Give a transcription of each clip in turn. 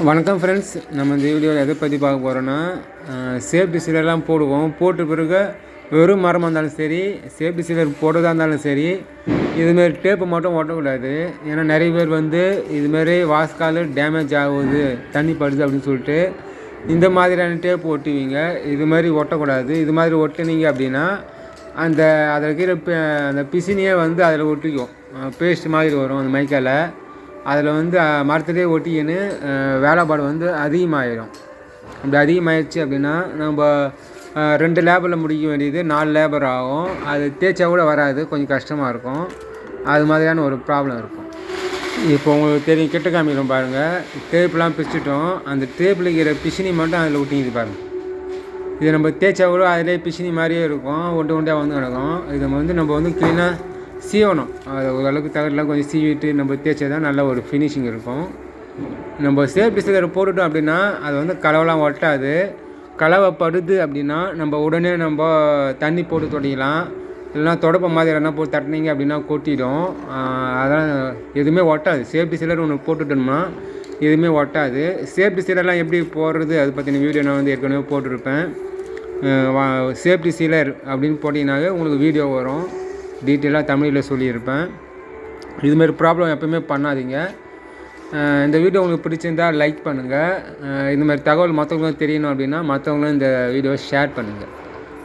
வணக்கம் ஃப்ரெண்ட்ஸ், நம்ம இந்த வீடியோவில் எதை பற்றி பார்க்க போகிறோன்னா சேஃப்டி சீலர்லாம் போடுவோம். போட்ட பிறகு வெறும் மரமாக இருந்தாலும் சரி, சேஃப்டி சீலர் போட்டதாக இருந்தாலும் சரி, இதுமாரி டேப்பு மட்டும் ஒட்டக்கூடாது. ஏன்னா நிறைய பேர் இதுமாரி வாஸ்கால் டேமேஜ் ஆகுது, தண்ணி படுது அப்படின்னு சொல்லிட்டு இந்த மாதிரியான டேப் ஒட்டுவீங்க. இது மாதிரி ஒட்டக்கூடாது. இது மாதிரி ஒட்டுனீங்க அப்படின்னா அதில் இருக்கிற அந்த பிசினியே அதில் ஒட்டிக்கும். பேஸ்ட் மாதிரி வரும் அந்த மைக்கால். அதில் மரத்துலேயே ஒட்டிக்கின்னு வேலைப்பாடு அதிகமாகிடும். அப்படி அதிகமாகிடுச்சு அப்படின்னா நம்ம 2 லேபரில் முடிக்க வேண்டியது 4 லேபர் ஆகும். அது தேய்ச்சா கூட வராது, கொஞ்சம் கஷ்டமாக இருக்கும். அது மாதிரியான ஒரு ப்ராப்ளம் இருக்கும். இப்போ உங்களுக்கு தெரியும், கிட்ட காமிக்கிறோம் பாருங்கள். டேப்லாம் பிரிச்சுட்டோம். அந்த டேப்பில் இருக்கிற பிசினி மட்டும் அதில் ஒட்டிக்கிது பாருங்கள். இதை நம்ம தேய்ச்சா கூட அதிலே பிசினி மாதிரியே இருக்கும், ஒன்று ஒன்றாக கிடக்கும். இதை நம்ம க்ளீனாக சீவணும். அதை ஓரளவுக்கு தகவலாம் கொஞ்சம் சீவிட்டு நம்ம தேய்ச்சா தான் நல்ல ஒரு ஃபினிஷிங் இருக்கும். நம்ம சேஃப்டி சீலர் போட்டுட்டோம் அப்படின்னா அது கலவெல்லாம் ஒட்டாது. கலவைப்படுது அப்படின்னா நம்ம உடனே நம்ம தண்ணி போட்டு தொடைக்கலாம். இல்லைனா தொடப்ப மாதிரி எதனா போட்டு தட்டினீங்க அப்படின்னா கொட்டிடும். அதெல்லாம் எதுவுமே ஒட்டாது. சேஃப்டி சீலர் ஒன்று போட்டுட்டோம்னா எதுவுமே ஒட்டாது. சேஃப்டி சீலர்லாம் எப்படி போடுறது அது பற்றின வீடியோ நான் ஏற்கனவே போட்டிருப்பேன். சேஃப்டி சீலர் அப்படின்னு போட்டிங்கனாவே உங்களுக்கு வீடியோ வரும். டீட்டெயிலாக தமிழில் சொல்லியிருப்பேன். இதுமாரி ப்ராப்ளம் எப்போயுமே பண்ணாதீங்க. இந்த வீடியோ உங்களுக்கு பிடிச்சிருந்தால் லைக் பண்ணுங்கள். இந்தமாதிரி தகவல் மற்றவங்களும் தெரியணும் அப்படின்னா மற்றவங்களும் இந்த வீடியோவை ஷேர் பண்ணுங்கள்.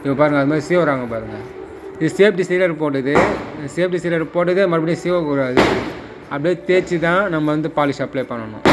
இப்போ பாருங்கள், அது மாதிரி சீவராங்க பாருங்கள். இது சேஃப்டி சீலர் போட்டது. சேஃப்டி சீலர் போட்டதே மறுபடியும் சீவக்கூடாது. அப்படியே தேய்ச்சி தான் நம்ம பாலிஷ் அப்ளை பண்ணணும்.